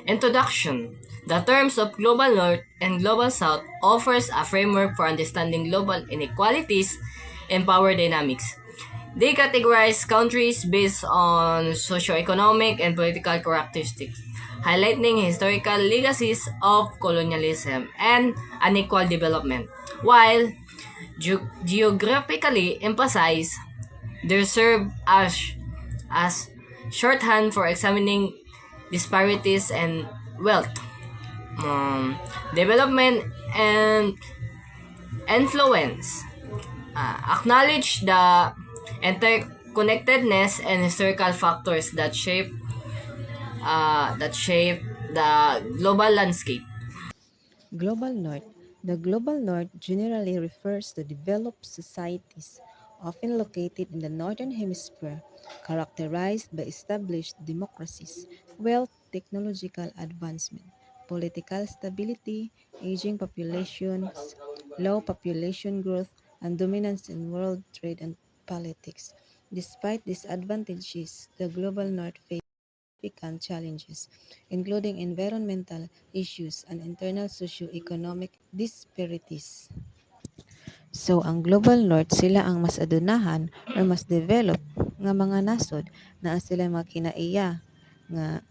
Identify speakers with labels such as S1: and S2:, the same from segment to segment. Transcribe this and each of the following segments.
S1: Introduction. The terms of Global North and Global South offers a framework for understanding global inequalities and power dynamics. They categorize countries based on socioeconomic and political characteristics, highlighting historical legacies of colonialism and unequal development, while geographically emphasize they serve as shorthand for examining disparities and wealth, development, and influence. Acknowledge the interconnectedness and historical factors that shape the global landscape.
S2: Global North. The Global North generally refers to developed societies, often located in the Northern Hemisphere, characterized by established democracies, wealth, technological advancement, political stability, aging populations, low population growth, and dominance in world trade and politics. Despite these advantages, the Global North faces significant challenges, including environmental issues and internal socio-economic disparities. So, ang Global North sila ang mas adunahan or mas develop nga mga nasod na sila mga kinaiya nga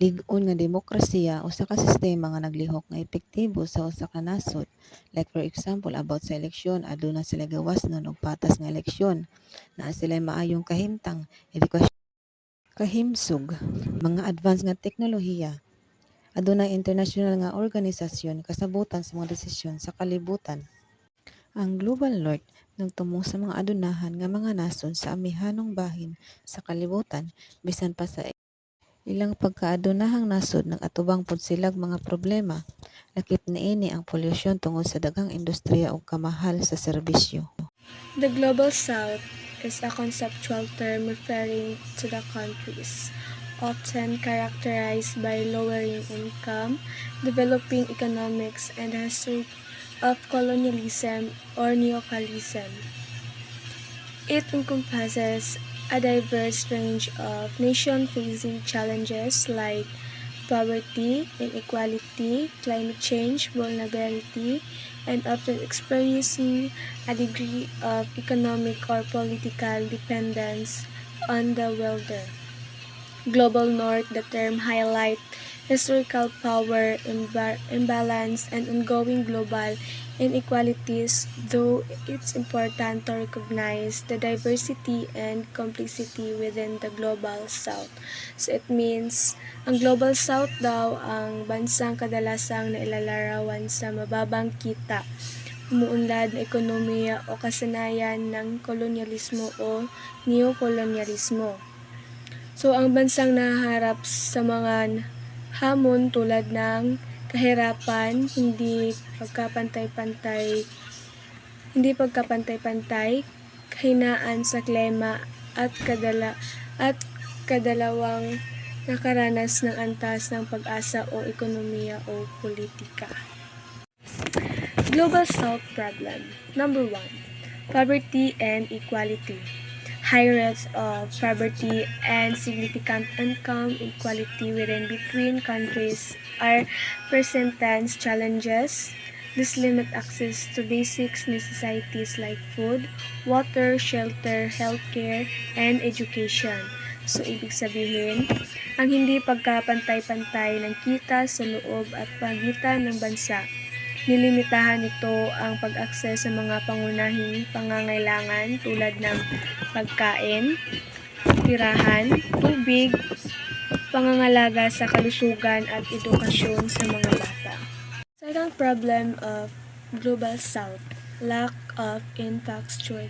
S2: lig-on nga demokrasiya usa ka sistema nga naglihok nga epektibo sa usa ka nasod. Like for example, about sa eleksyon, aduna sila gawas nun og patas nga eleksyon, na sila maayong kahimtang, edukasyon, kahimsog, mga advanced nga teknolohiya, adunay international nga organisasyon kasabutan sa mga desisyon sa kalibutan. Ang Global North nagtumo sa mga adunahan nga mga nasod sa amihanong bahin sa kalibutan bisan pa sa ilang pagkaadunahang nasod nagatubang pod silag mga problema. Lakip niini ang polusyon tungod sa daghang industriya ug kamahal sa serbisyo.
S3: The Global South is a conceptual term referring to the countries, often characterized by lowering income, developing economics, and the history of colonialism or neocalism. It encompasses a diverse range of nations facing challenges like poverty, inequality, climate change, vulnerability, and often experiencing a degree of economic or political dependence on the welder. Global North, the term highlight historical power imbalance and ongoing global inequalities, though it's important to recognize the diversity and complexity within the Global South. So it means, ang Global South daw ang bansang kadalasang nailalarawan sa mababang kita, umuunlad na ekonomiya o kasanayan ng kolonyalismo o neokolonyalismo. So, ang bansang naharap sa mga hamon tulad ng kahirapan, hindi pagkapantay-pantay, kahinaan sa klima at kadalawang nakaranas ng antas ng pag-asa o ekonomiya o politika. Global South Problem. Number 1. Poverty and equality. High rates of poverty and significant income inequality within between countries are present tense challenges. This limit access to basic necessities like food, water, shelter, healthcare, and education. So, ibig sabihin, ang hindi pagkapantay-pantay ng kita sa loob at pagitan ng bansa. Nilimitahan nito ang pag-akses sa mga pangunahing pangangailangan tulad ng pagkain, tirahan, tubig, pangangalaga sa kalusugan at edukasyon sa mga bata. Second problem of Global South, lack of infrastructure.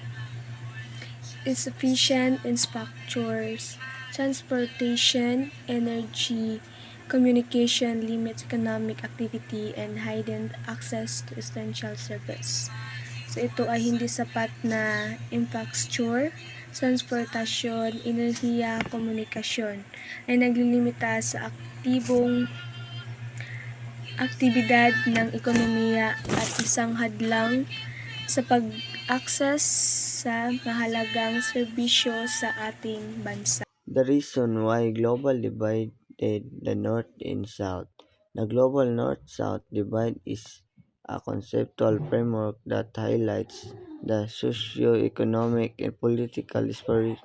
S3: Insufficient infrastructures, transportation, energy, communication limits economic activity and heightened access to essential service. So ito ay hindi sapat na infrastructure, transportasyon, enerhiya, komunikasyon ay naglilimita sa aktibidad ng ekonomiya at isang hadlang sa pag-access sa mahalagang serbisyo sa ating bansa.
S4: The reason why global divide divided the North and South. The global North-South divide is a conceptual framework that highlights the socio-economic and political disparities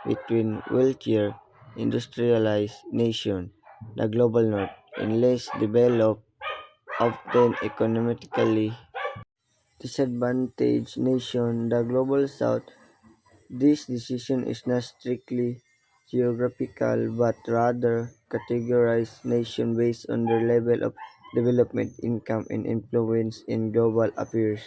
S4: between wealthier, industrialized nations, the global North, and less developed, often economically disadvantaged nations, the global South. This decision is not strictly geographical but rather categorizes nations based on their level of development, income, and influence in global affairs.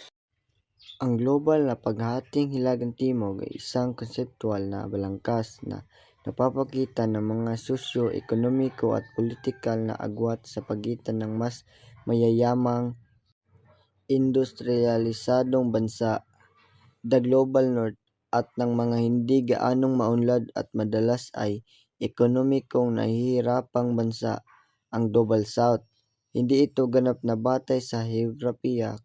S4: Ang global na paghahating Hilagang Timog ay isang konseptual na balangkas na nagpapakita ng mga sosyo-ekonomiko at politikal na agwat sa pagitan ng mas mayayamang industrialisadong bansa, the Global North, at ng mga hindi gaanong maunlad at madalas ay ekonomikong nahihirapang bansa, ang Global South. Hindi ito ganap na batay sa heograpiya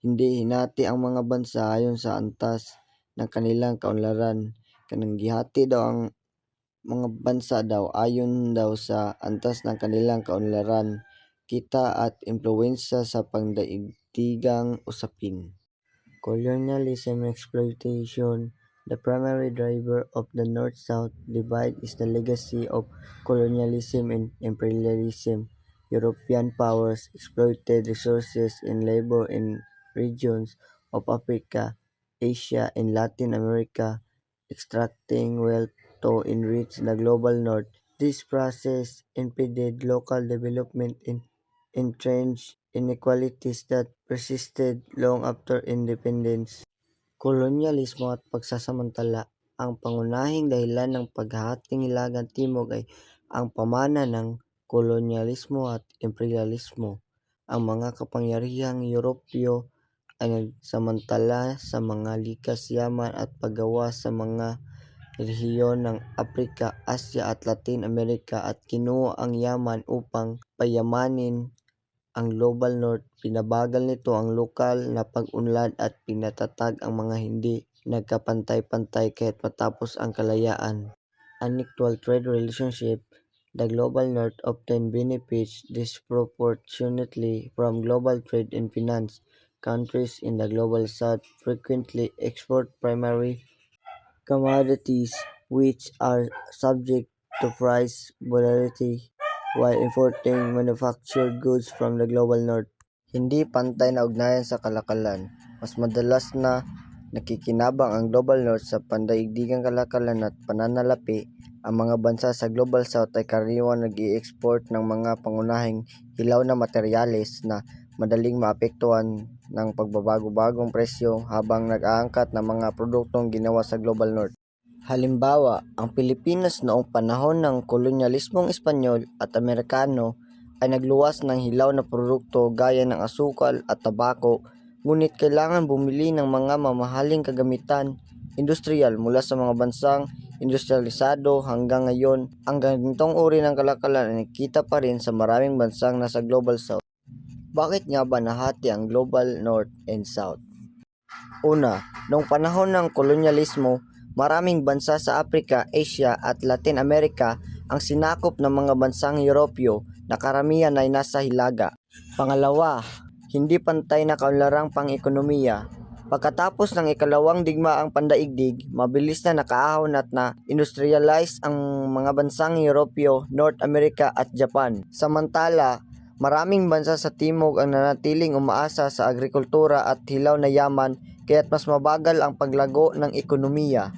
S4: hindi hinati ang mga bansa ayon sa antas ng kanilang kaunlaran. Kanang gihati daw ang mga bansa daw ayon daw sa antas ng kanilang kaunlaran, kita at impluwensya sa pangdaigdigang usapin. Colonialism and exploitation. The primary driver of the North-South divide is the legacy of colonialism and imperialism. European powers exploited resources and labor in regions of Africa, Asia, and Latin America, extracting wealth to enrich the global North. This process impeded local development and entrenched inequalities that persisted long after independence. Kolonyalismo at pagsasamantala. Ang pangunahing dahilan ng paghahating Hilagang Timog ay ang pamana ng kolonyalismo at imperialismo. Ang mga kapangyarihang Europeo ay nagsamantala sa mga likas yaman at paggawa sa mga rehiyon ng Africa, Asia at Latin America at kinuha ang yaman upang payamanin ang Global North. Pinabagal nito ang lokal na pag-unlad at pinatatag ang mga hindi nagkapantay-pantay kahit matapos ang kalayaan. Unequal trade relationship. The Global North often benefits disproportionately from global trade and finance. Countries in the Global South frequently export primary commodities which are subject to price volatility while importing manufactured goods from the Global North. Hindi pantay na ugnayan sa kalakalan. Mas madalas na nakikinabang ang Global North sa pandaigdigang kalakalan at pananalapi. Ang mga bansa sa Global South ay karaniwan nag-i-export ng mga pangunahing hilaw na materyales na madaling maapektuhan ng pagbabago-bagong presyo habang nag-aangkat ng mga produktong ginawa sa Global North. Halimbawa, ang Pilipinas noong panahon ng kolonyalismong Espanyol at Amerikano ay nagluwas ng hilaw na produkto gaya ng asukal at tabako, ngunit kailangan bumili ng mga mamahaling kagamitan industrial mula sa mga bansang industrialisado. Hanggang ngayon, ang ganitong uri ng kalakalan ay nakikita pa rin sa maraming bansang nasa Global South. Bakit nga ba nahati ang Global North and South? Una, noong panahon ng kolonyalismo, maraming bansa sa Africa, Asia at Latin America ang sinakop ng mga bansang Europeo na karamihan ay nasa hilaga. Pangalawa, hindi pantay na kaunlarang pang-ekonomiya. Pagkatapos ng ikalawang digmaang pandaigdig, mabilis na nakaahon at na-industrialize ang mga bansang Europeo, North America at Japan. Samantala, maraming bansa sa Timog ang nanatiling umaasa sa agrikultura at hilaw na yaman kaya't mas mabagal ang paglago ng ekonomiya.